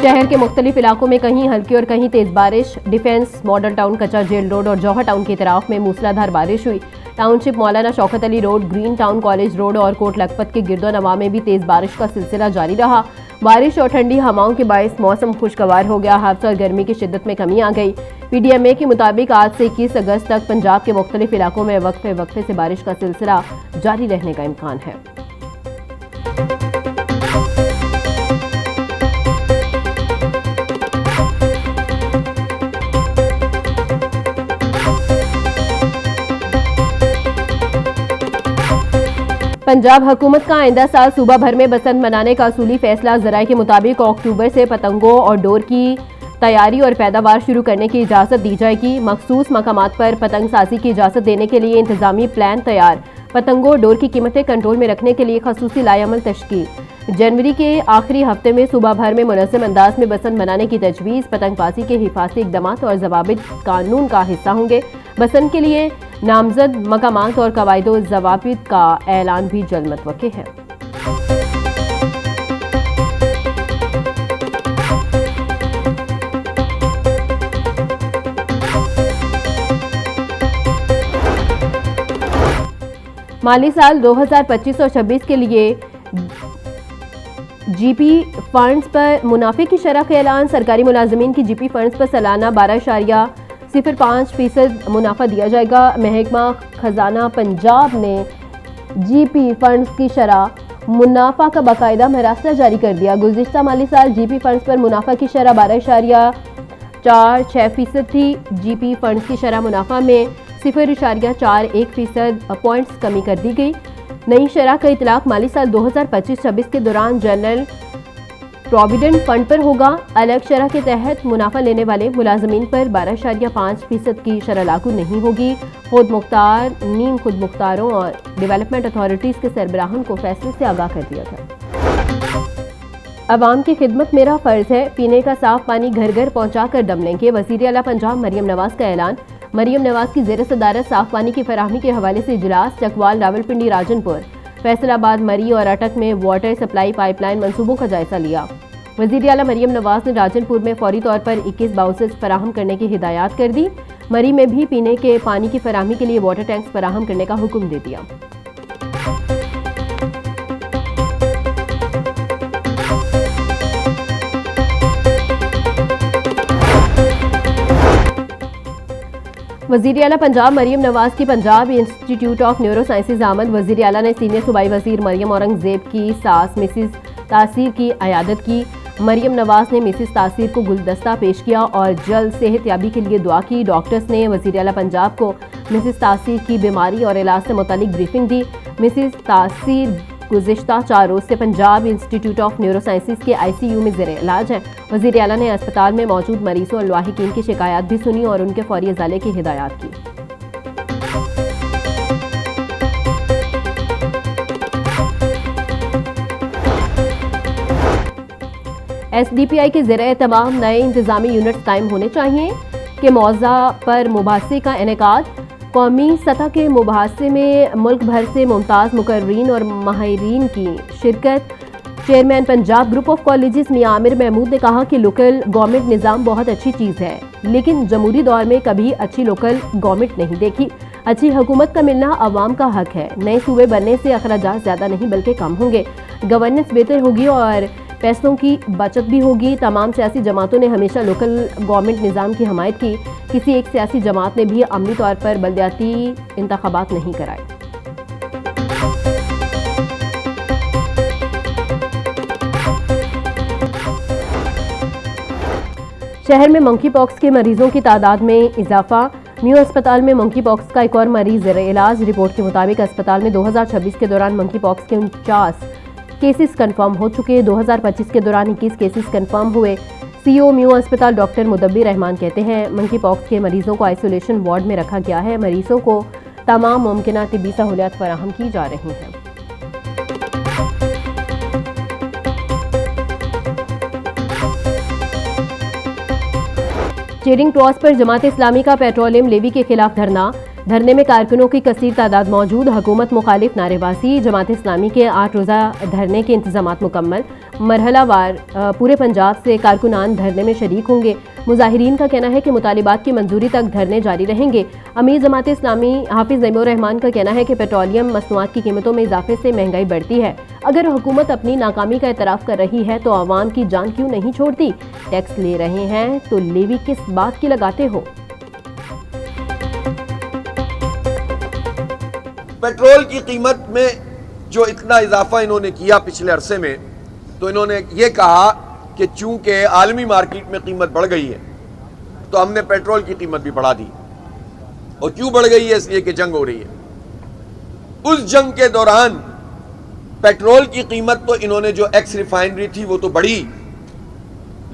शहर के मुख्तलिफ इलाकों में कहीं हल्की और कहीं तेज बारिश। डिफेंस, मॉडल टाउन, कच्चा जेल रोड और जौहर टाउन की तरफ में मूसलाधार बारिश हुई। टाउनशिप, मौलाना Shaukat Ali road, green town, college road और कोट लखपत के गिरदोनवा में भी तेज बारिश का सिलसिला जारी रहा। बारिश और ठंडी हवाओं के बायस मौसम खुशगवार हो गया। हफ्स और गर्मी की शिद्दत में कमी आ गई। पीडीएमए के मुताबिक आज से 21 अगस्त तक पंजाब के मुख्तलिफ इलाकों में वक्फे वक्फे से बारिश का सिलसिला जारी रहने का इम्कान है। पंजाब हुकूमत का आइंदा साल सूबा भर में बसंत मनाने का असूली फैसला। ज़राए के मुताबिक अक्टूबर से पतंगों और डोर की तैयारी और पैदावार शुरू करने की इजाज़त दी जाएगी। मखसूस मकामात पर पतंग साजी की इजाज़त देने के लिए इंतजामी प्लान तैयार। पतंगों और डोर की कीमतें कंट्रोल में रखने के लिए खसूसी लाएअमल तश्कील। जनवरी के आखिरी हफ्ते में सूबा भर में मुनज़्ज़म अंदाज में बसंत मनाने की तजवीज़। पतंगबाजी के हिफाजती इक़दामात और ज़वाबित कानून का हिस्सा होंगे। बसंत के लिए नामजद मकामात और कवायदो ज़वाबित का ऐलान भी जल्द मुतवक्किल है। माली साल 2025 और 26 के लिए जीपी फंड्स पर मुनाफे की शरह का ऐलान। सरकारी मुलाजमीन की जीपी फंड्स पर सालाना 12.05% मुनाफा दिया जाएगा। महकमा खजाना पंजाब ने जीपी फंड्स की शरह मुनाफा का बाकायदा मरासला जारी कर दिया। गुज़िश्ता माली साल जीपी फंड्स पर मुनाफा की शरह 12.46% थी। जीपी फंड्स की शरह मुनाफा में 0.41% पॉइंट्स कमी कर दी गई। नई शरह का इतलाक माली साल 2025-26 के दौरान जनरल प्रोविडेंट फंड पर होगा। अलग शरह के तहत मुनाफा लेने वाले मुलाजमीन पर 12.5% की शरह लागू नहीं होगी। खुद मुख्तार, नीम खुद मुख्तारों और डेवलपमेंट अथॉरिटीज़ के सरबराहान को फैसले से आगाह कर दिया था। अवाम की खिदमत मेरा फ़र्ज है, पीने का साफ पानी घर घर पहुँचा कर दम लेंगे। वज़ीर आला पंजाब मरियम नवाज़ का ऐलान। मरियम नवाज़ की ज़ेर सदारत साफ पानी की फराहमी के हवाले से इजलास। चकवाल, रावलपिंडी, राजनपुर, फैसलाबाद, मरी और अटक में वाटर सप्लाई पाइपलाइन मंसूबों का जायजा लिया। वज़ीर आला मरियम नवाज़ ने राजनपुर में फौरी तौर पर 21 बाउसेस फराहम करने की हिदायत कर दी। मरी में भी पीने के पानी की फराहमी के लिए वाटर टैंक्स फराहम करने का हुक्म दे दिया। वज़ीर आला पंजाब मरियम नवाज़ की Punjab institute of neuro sciences आमद। वज़ीर आला ने सीनियर सूबाई वज़ीर मरियम औरंगज़ेब की सास मिसिस तासीर की अयादत की। मरियम नवाज़ ने मिसिस तासीर को गुलदस्ता पेश किया और जल्द सेहतयाबी के लिए दुआ की। डॉक्टर्स ने वज़ीर आला पंजाब को मिसिस तासीर की बीमारी और इलाज से मुतालिक ब्रीफिंग दी। मिसिस तासीर गुज़िश्ता 4 रोज़ से Punjab institute of neuro sciences के ICU में ज़ेरे इलाज हैं। वज़ीर आला ने अस्पताल में मौजूद मरीजों और लाहिकीन की शिकायत भी सुनी और उनके फौरी इज़ाले की हिदायत की। SDPI के ज़रिए तमाम नए इंतज़ामी यूनिट्स कायम होने चाहिए कि मौज़ा पर मुबासे का इनेकाद। कौमी सतह के मुबासे में मुल्क भर से मुमताज़ मुकर्रीन और माहिरीन की शिरकत। Chairman Punjab group of colleges Mian Aamir Mahmood ने कहा कि लोकल गवर्नमेंट निज़ाम बहुत अच्छी चीज़ है, लेकिन जमहूरी दौर में कभी अच्छी लोकल गवर्नमेंट नहीं देखी। अच्छी हुकूमत का मिलना अवाम का हक है। नए सूबे बनने से अखराजात ज़्यादा नहीं बल्कि कम होंगे। गवर्नेंस बेहतर होगी और पैसों की बचत भी होगी। तमाम सियासी जमातों ने हमेशा लोकल गवर्नमेंट निज़ाम की हमायत की। किसी एक सियासी जमात ने भी अमली तौर पर बलदियाती इंतखाबात नहीं कराए। शहर में मंकी पॉक्स के मरीजों की तादाद में इजाफा। म्यू अस्पताल में मंकी पॉक्स का एक और मरीज ज़ेरे इलाज। रिपोर्ट के मुताबिक अस्पताल में 2026 के दौरान मंकी पॉक्स के 49 केसेस कंफर्म हो चुके। 2025 के दौरान 21 केसेस कंफर्म हुए। CEO म्यू अस्पताल डॉक्टर मुदब्बिर रहमान कहते हैं मंकी पॉक्स के मरीजों को आइसोलेशन वार्ड में रखा गया है। मरीजों को तमाम मुमकिन तिब्बी सहूलियात फराहम की जा रही हैं। चेरिंग क्रॉस पर जमात इस्लामी का पेट्रोलियम लेवी के खिलाफ धरना। धरने में कारकुनों की कसीर तादाद मौजूद। हुकूमत मुखालिफ नारेबाजी। जमात इस्लामी के 8 रोज़ा धरने के इंतजामात मुकम्मल। मरहलावार पूरे पंजाब से कारकुनान धरने में शरीक होंगे। मुजाहिरीन का कहना है कि मुतालिबात की मंजूरी तक धरने जारी रहेंगे। अमीर जमात इस्लामी हाफिज ज़मीउर रहमान का कहना है कि पेट्रोलियम मसनूआत की कीमतों में इजाफे से महंगाई बढ़ती है। अगर हुकूमत अपनी नाकामी का एतराफ़ कर रही है तो आवाम की जान क्यों नहीं छोड़ती? टैक्स ले रहे हैं तो लेवी किस बात की लगाते हो? पेट्रोल की कीमत में जो इतना इजाफा इन्होंने किया पिछले अरसे में, तो इन्होंने ये कहा कि चूंकि आलमी मार्केट में कीमत बढ़ गई है तो हमने पेट्रोल की कीमत भी बढ़ा दी। और क्यों बढ़ गई है? इसलिए कि जंग हो रही है। उस जंग के दौरान पेट्रोल की कीमत तो इन्होंने जो एक्स रिफाइनरी थी वो तो बढ़ी,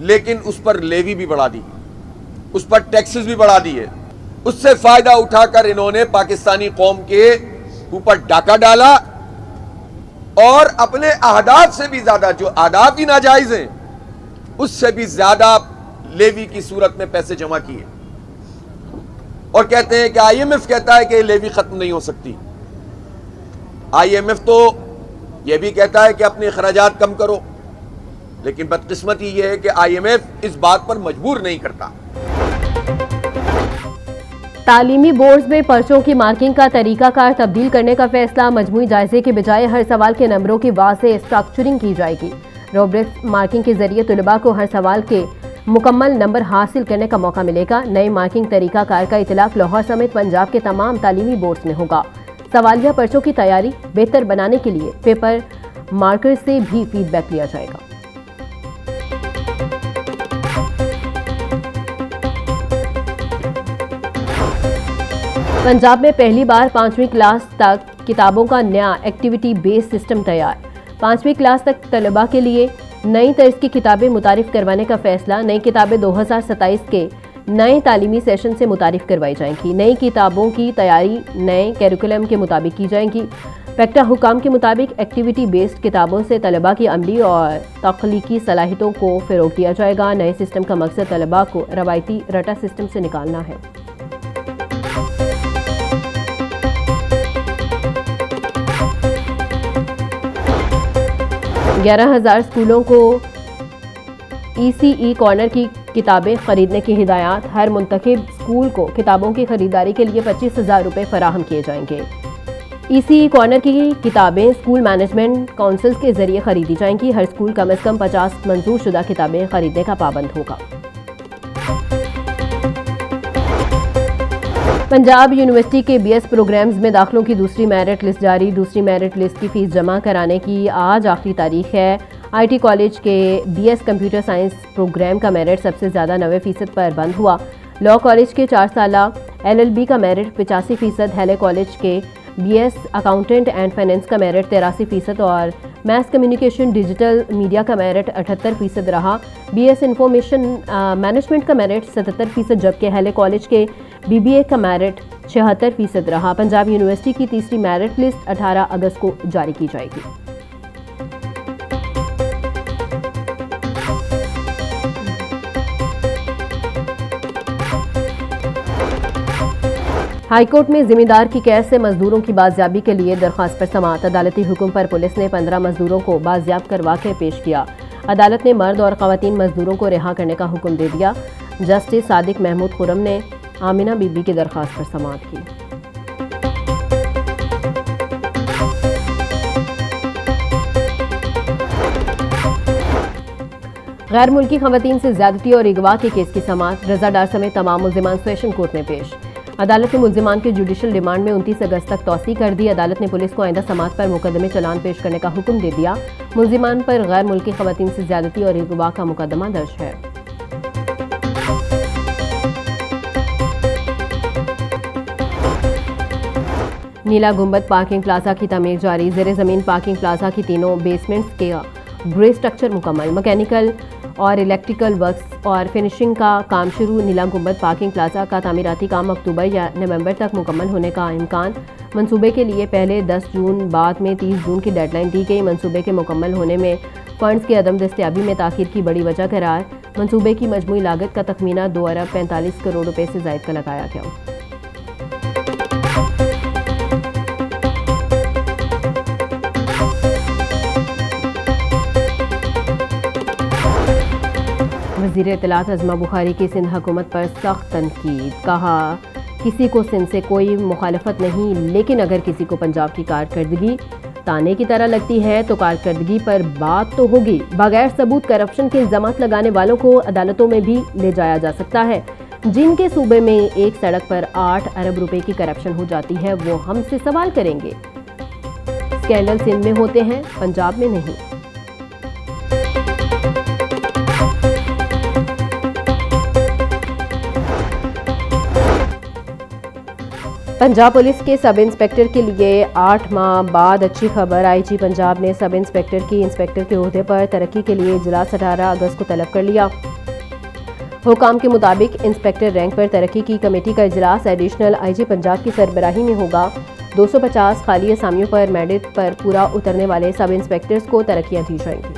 लेकिन उस पर लेवी भी बढ़ा दी, उस पर टैक्सेस भी बढ़ा दिए। उससे फायदा उठाकर इन्होंने पाकिस्तानी कौम के ऊपर डाका डाला और अपने अहदाफ से भी ज्यादा, जो अहदाफ ही नाजायज हैं, उससे भी ज्यादा लेवी की सूरत में पैसे जमा किए। और कहते हैं कि IMF कहता है कि लेवी खत्म नहीं हो सकती। IMF तो यह भी कहता है कि अपने खर्चात कम करो, लेकिन बदकिस्मती यह है कि IMF इस बात पर मजबूर नहीं करता। तालीमी बोर्ड्स में पर्चों की मार्किंग का तरीकाकार तब्दील करने का फैसला। मजमूई जायजे के बजाय हर सवाल के नंबरों की वाज़ेह स्ट्रक्चरिंग की जाएगी। रूब्रिक्स मार्किंग के जरिए तलबा को हर सवाल के मुकम्मल नंबर हासिल करने का मौका मिलेगा। नए मार्किंग तरीकाकार का इतलाक लाहौर समेत पंजाब के तमाम तालीमी बोर्ड्स में होगा। सवालिया पर्चों की तैयारी बेहतर बनाने के लिए पेपर मार्कर से भी फीडबैक लिया जाएगा। पंजाब में पहली बार 5वीं क्लास तक किताबों का नया एक्टिविटी बेस्ड सिस्टम तैयार। 5वीं क्लास तक तलबा के लिए नई तर्ज की किताबें मुतारिफ करवाने का फैसला। नई किताबें 2027 के नए तालीमी सेशन से मुतारिफ करवाई जाएंगी। नई किताबों की तैयारी नए कैरिकुलम के मुताबिक की जाएंगी। पैक्टा हुकाम के मुताबिक एक्टिविटी बेस्ड किताबों से तलबा की अमली और तख्लीकी सलाहियतों को फ़रोग़ दिया जाएगा। नए सिस्टम का मकसद तलबा को रवायती रटा सिस्टम से निकालना है। 11,000 स्कूलों को ECE कॉर्नर की किताबें खरीदने की हिदायत। हर मुंतखब स्कूल को किताबों की खरीदारी के लिए 25,000 रुपये फराहम किए जाएंगे। ECE कॉर्नर की किताबें स्कूल मैनेजमेंट काउंसिल के जरिए खरीदी जाएंगी। हर स्कूल कम अज़ कम 50 मंजूर शुदा किताबें खरीदने का पाबंद होगा। पंजाब यूनिवर्सिटी के BS प्रोग्राम्स में दाखिलों की दूसरी मेरिट लिस्ट जारी। दूसरी मेरिट लिस्ट की फ़ीस जमा कराने की आज आखिरी तारीख है। IT कॉलेज के BS कंप्यूटर साइंस प्रोग्राम का मेरिट सबसे ज़्यादा 90% पर बंद हुआ। लॉ कॉलेज के 4 साला LLB का मेरिट 85%, हेले कॉलेज के BS अकाउंटेंट एंड फाइनेंस का मेरिट 83% और मैथ कम्युनिकेशन डिजिटल मीडिया का मेरिट 78% रहा। BS इंफॉर्मेशन मैनेजमेंट का मेरिट 77%, जबकि हेले कॉलेज के BBA का मेरिट 76% रहा। पंजाब यूनिवर्सिटी की तीसरी मेरिट लिस्ट 18 अगस्त को जारी की जाएगी। हाईकोर्ट में जिम्मेदार की कैद से मजदूरों की बाजियाबी के लिए दरख्वास्त पर समाअत। अदालती हुक्म पर पुलिस ने 15 मजदूरों को बाजियाब करवा के पेश किया। अदालत ने मर्द और खवातीन मजदूरों को रिहा करने का हुक्म दे दिया। जस्टिस सादिक महमूद खुरम ने आमिना बीबी की दरख्वास्त पर समाअत की। गैर मुल्की खवातीन से ज्यादती और अगवा के केस की समाअत। रजा डार समेत तमाम मुल्जिमान सेशन कोर्ट में पेश। अदालत ने मुल्जिमान की जुडिशल रिमांड में 29 अगस्त तक तौसी कर दी। अदालत ने पुलिस को आइंदा समाअत पर मुकदमे चलान पेश करने का हुक्म दे दिया। मुल्जिमान पर गैर मुल्की खवातीन से ज्यादती और अगवा का मुकदमा दर्ज है। नीला गुंबद पार्किंग प्लाजा की तमीर जारी। ज़ेरे ज़मीन पार्किंग प्लाजा की तीनों बेसमेंट्स के ग्रे स्ट्रक्चर मुकम्मल। मैकेनिकल और इलेक्ट्रिकल वर्क्स और फिनिशिंग का काम शुरू। नीला गुंबद पार्किंग प्लाजा का तामीराती काम अक्टूबर या नवंबर तक मुकम्मल होने का इम्कान। मंसूबे के लिए पहले 10 जून, बाद में 30 जून की डेडलाइन दी गई। मंसूबे के मुकम्मल होने में फंड्स की अदम दस्तियाबी में ताखीर की बड़ी वजह करार। मंसूबे की मजमूई लागत का तखमीना 2 अरब 45 करोड़ रुपए से ज़ायद का लगाया गया। वज़ीर इत्तलात अज़मा बुखारी की सिंध हुकूमत पर सख्त तनकीद। कहा, किसी को सिंध से कोई मुखालफत नहीं, लेकिन अगर किसी को पंजाब की कारकर्दगी ताने की तरह लगती है तो कारकर्दगी पर बात तो होगी। बगैर सबूत करप्शन के इल्जामात लगाने वालों को अदालतों में भी ले जाया जा सकता है। जिनके सूबे में एक सड़क पर 8 अरब रुपए की करप्शन हो जाती है, वो हमसे सवाल करेंगे। स्कैंडल सिंध में होते हैं, पंजाब में नहीं। पंजाब पुलिस के सब इंस्पेक्टर के लिए 8 माह बाद अच्छी खबर। आईजी पंजाब ने सब इंस्पेक्टर की इंस्पेक्टर के ओहदे पर तरक्की के लिए इजलास 18 अगस्त को तलब कर लिया। हुकाम के मुताबिक इंस्पेक्टर रैंक पर तरक्की की कमेटी का इजलास एडिशनल आईजी पंजाब की सरबराही में होगा। 250 खाली असामियों पर मेरिट पर पूरा उतरने वाले सब इंस्पेक्टर्स को तरक्कियां दी जाएंगी।